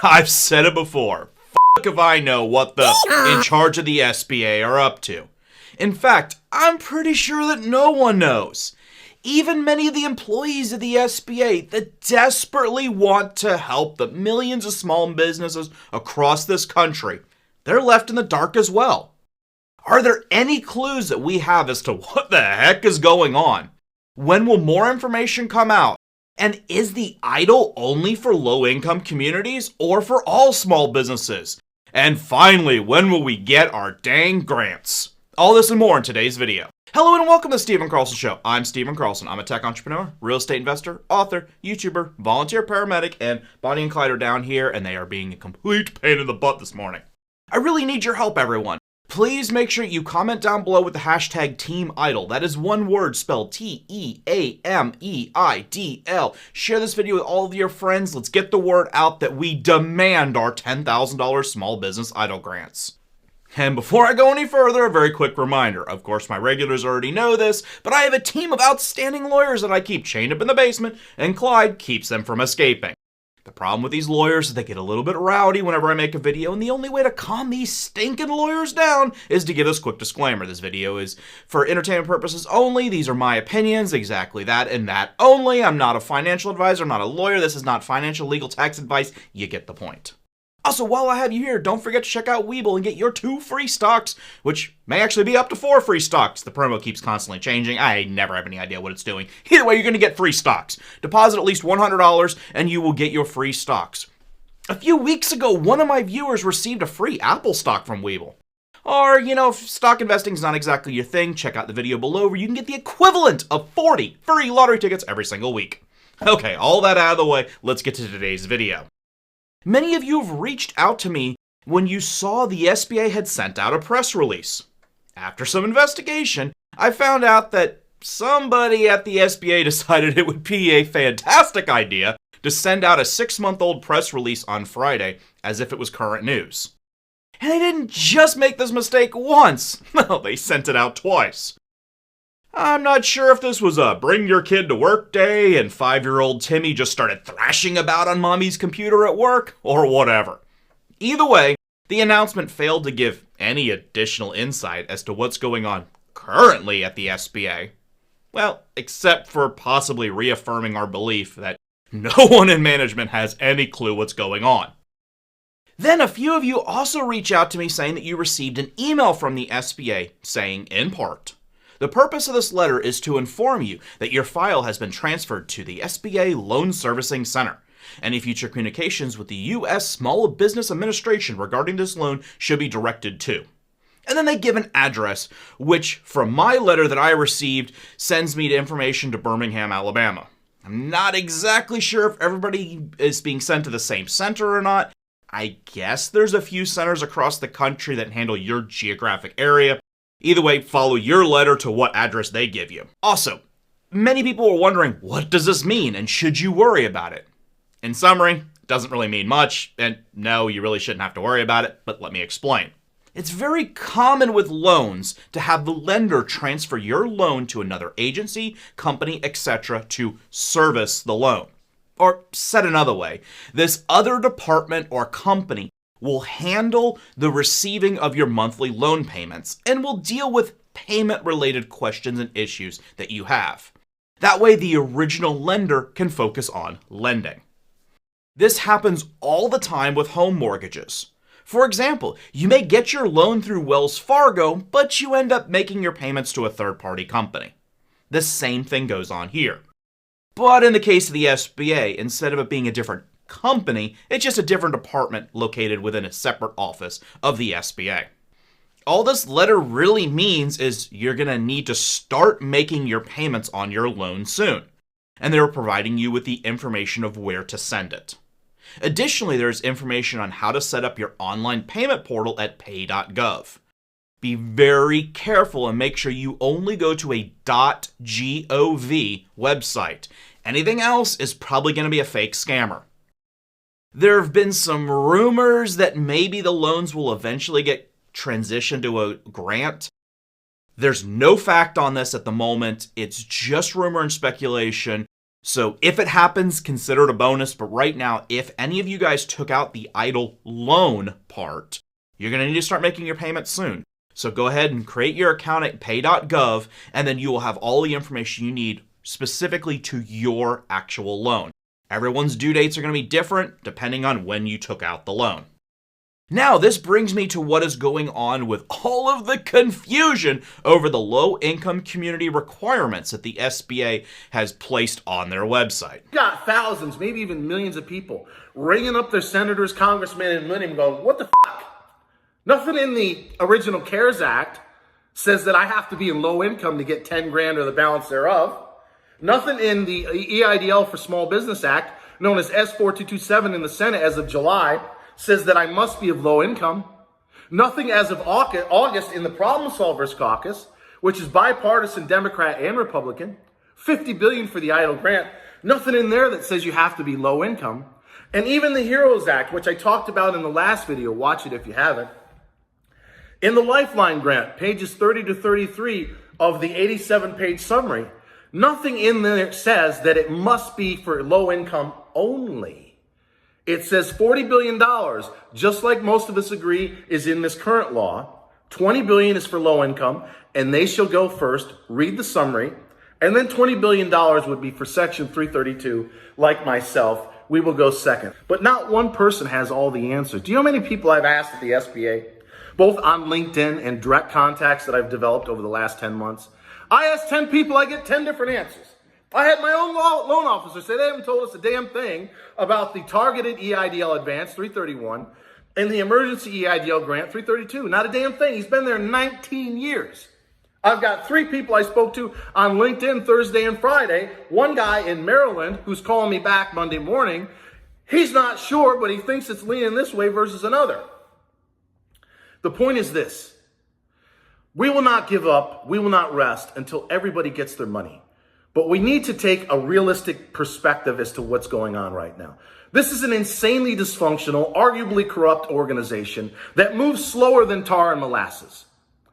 I've said it before. If I know what the in charge of the SBA are up to. In fact, I'm pretty sure that no one knows. Even many of the employees of the SBA that desperately want to help the millions of small businesses across this country, they're left in the dark as well. Are there any clues that we have as to what the heck is going on? When will more information come out? And is the EIDL only for low-income communities or for all small businesses? And finally, when will we get our dang grants? All this and more in today's video. Hello and welcome to the Stephen Carlson Show. I'm Stephen Carlson. I'm a tech entrepreneur, real estate investor, author, YouTuber, volunteer paramedic, and Bonnie and Clyde are down here and they are being a complete pain in the butt this morning. I really need your help, everyone. Please make sure you comment down below with the hashtag TeamEidl. That is one word spelled T-E-A-M-E-I-D-L. Share this video with all of your friends. Let's get the word out that we demand our $10,000 small business EIDL grants. And before I go any further, a very quick reminder. Of course, my regulars already know this, but I have a team of outstanding lawyers that I keep chained up in the basement, and Clyde keeps them from escaping. The problem with these lawyers is they get a little bit rowdy whenever I make a video, and the only way to calm these stinking lawyers down is to give this quick disclaimer. This video is for entertainment purposes only. These are my opinions, exactly that and that only. I'm not a financial advisor, I'm not a lawyer. This is not financial, legal, tax advice. You get the point. Also, while I have you here, don't forget to check out Webull and get your 2 free stocks, which may actually be up to 4 free stocks. The promo keeps constantly changing. I never have any idea what it's doing. Either way, you're going to get free stocks. Deposit at least $100 and you will get your free stocks. A few weeks ago, one of my viewers received a free Apple stock from Webull. Or, if stock investing is not exactly your thing, check out the video below where you can get the equivalent of 40 free lottery tickets every single week. Okay, all that out of the way, let's get to today's video. Many of you have reached out to me when you saw the SBA had sent out a press release. After some investigation, I found out that somebody at the SBA decided it would be a fantastic idea to send out a 6-month-old press release on Friday as if it was current news. And they didn't just make this mistake once, no, they sent it out twice. I'm not sure if this was a bring your kid to work day and 5-year-old Timmy just started thrashing about on mommy's computer at work, or whatever. Either way, the announcement failed to give any additional insight as to what's going on currently at the SBA. Well, except for possibly reaffirming our belief that no one in management has any clue what's going on. Then a few of you also reach out to me saying that you received an email from the SBA saying, in part, the purpose of this letter is to inform you that your file has been transferred to the SBA Loan Servicing Center. Any future communications with the U.S. Small Business Administration regarding this loan should be directed to. And then they give an address, which from my letter that I received sends me to information to Birmingham, Alabama. I'm not exactly sure if everybody is being sent to the same center or not. I guess there's a few centers across the country that handle your geographic area. Either way, follow your letter to what address they give you. Also, many people are wondering, what does this mean and should you worry about it? In summary, it doesn't really mean much, and no, you really shouldn't have to worry about it, but let me explain. It's very common with loans to have the lender transfer your loan to another agency, company, etc. to service the loan. Or said another way, this other department or company will handle the receiving of your monthly loan payments and will deal with payment-related questions and issues that you have. That way, the original lender can focus on lending. This happens all the time with home mortgages. For example, you may get your loan through Wells Fargo, but you end up making your payments to a third-party company. The same thing goes on here. But in the case of the SBA, instead of it being a different company, it's just a different department located within a separate office of the SBA. All this letter really means is you're going to need to start making your payments on your loan soon, and they're providing you with the information of where to send it. Additionally, there's information on how to set up your online payment portal at pay.gov. Be very careful and make sure you only go to a .gov website. Anything else is probably going to be a fake scammer. There have been some rumors that maybe the loans will eventually get transitioned to a grant. There's no fact on this at the moment. It's just rumor and speculation. So if it happens, consider it a bonus. But right now, if any of you guys took out the EIDL loan part, you're going to need to start making your payments soon. So go ahead and create your account at pay.gov, and then you will have all the information you need specifically to your actual loan. Everyone's due dates are going to be different depending on when you took out the loan. Now, this brings me to what is going on with all of the confusion over the low-income community requirements that the SBA has placed on their website. You got thousands, maybe even millions of people ringing up their senators, congressmen, and women going, what the fuck? Nothing in the original CARES Act says that I have to be in low income to get 10 grand or the balance thereof. Nothing in the EIDL for Small Business Act, known as S4227 in the Senate as of July, says that I must be of low income. Nothing as of August in the Problem Solvers Caucus, which is bipartisan Democrat and Republican, $50 billion for the EIDL grant. Nothing in there that says you have to be low income. And even the HEROES Act, which I talked about in the last video, watch it if you haven't. In the Lifeline grant, pages 30 to 33 of the 87-page summary, nothing in there says that it must be for low income only. It says $40 billion, just like most of us agree is in this current law. $20 billion is for low income, and they shall go first. Read the summary. And then $20 billion would be for Section 332, like myself. We will go second. But not one person has all the answers. Do you know how many people I've asked at the SBA, both on LinkedIn and direct contacts that I've developed over the last 10 months? I asked 10 people, I get 10 different answers. I had my own loan officer say they haven't told us a damn thing about the targeted EIDL advance 331 and the emergency EIDL grant 332. Not a damn thing. He's been there 19 years. I've got 3 people I spoke to on LinkedIn Thursday and Friday. One guy in Maryland who's calling me back Monday morning. He's not sure, but he thinks it's leaning this way versus another. The point is this. We will not give up. We will not rest until everybody gets their money. But we need to take a realistic perspective as to what's going on right now. This is an insanely dysfunctional, arguably corrupt organization that moves slower than tar and molasses.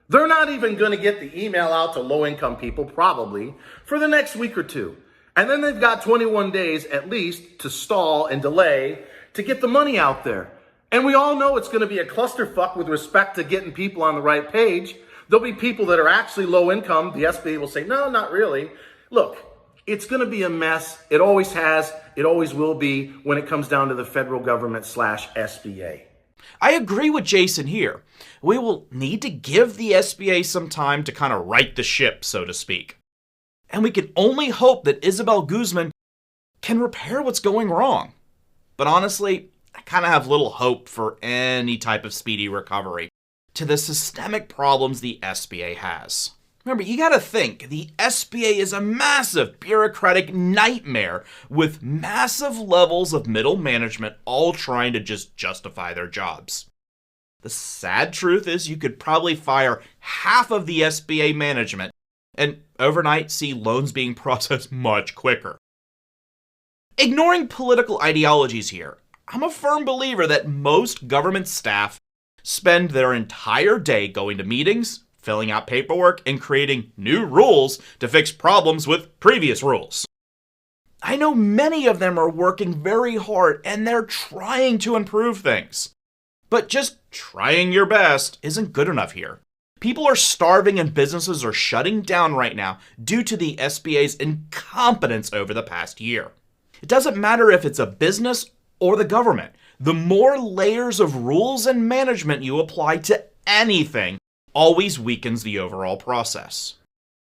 They're not even going to get the email out to low-income people, probably, for the next week or two. And then they've got 21 days at least to stall and delay to get the money out there. And we all know it's going to be a clusterfuck with respect to getting people on the right page. There'll be people that are actually low income. The SBA will say, no, not really. Look, it's going to be a mess. It always has. It always will be when it comes down to the federal government / SBA. I agree with Jason here. We will need to give the SBA some time to kind of right the ship, so to speak. And we can only hope that Isabel Guzman can repair what's going wrong. But honestly, I kind of have little hope for any type of speedy recovery to the systemic problems the SBA has. Remember, you gotta think, the SBA is a massive bureaucratic nightmare with massive levels of middle management all trying to just justify their jobs. The sad truth is you could probably fire half of the SBA management and overnight see loans being processed much quicker. Ignoring political ideologies here, I'm a firm believer that most government staff spend their entire day going to meetings, filling out paperwork, and creating new rules to fix problems with previous rules. I know many of them are working very hard and they're trying to improve things. But just trying your best isn't good enough here. People are starving and businesses are shutting down right now due to the SBA's incompetence over the past year. It doesn't matter if it's a business or the government. The more layers of rules and management you apply to anything always weakens the overall process.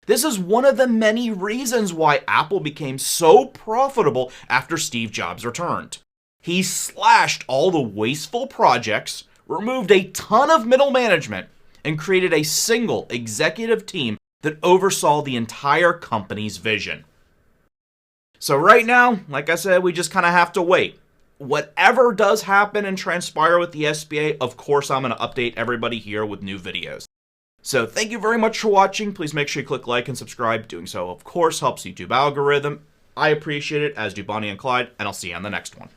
This is one of the many reasons why Apple became so profitable after Steve Jobs returned. He slashed all the wasteful projects, removed a ton of middle management, and created a single executive team that oversaw the entire company's vision. So right now, like I said, we just kind of have to wait. Whatever does happen and transpire with the SBA, of course I'm going to update everybody here with new videos. So thank you very much for watching. Please make sure you click like and subscribe. Doing so, of course, helps YouTube algorithm. I appreciate it, as do Bonnie and Clyde, and I'll see you on the next one.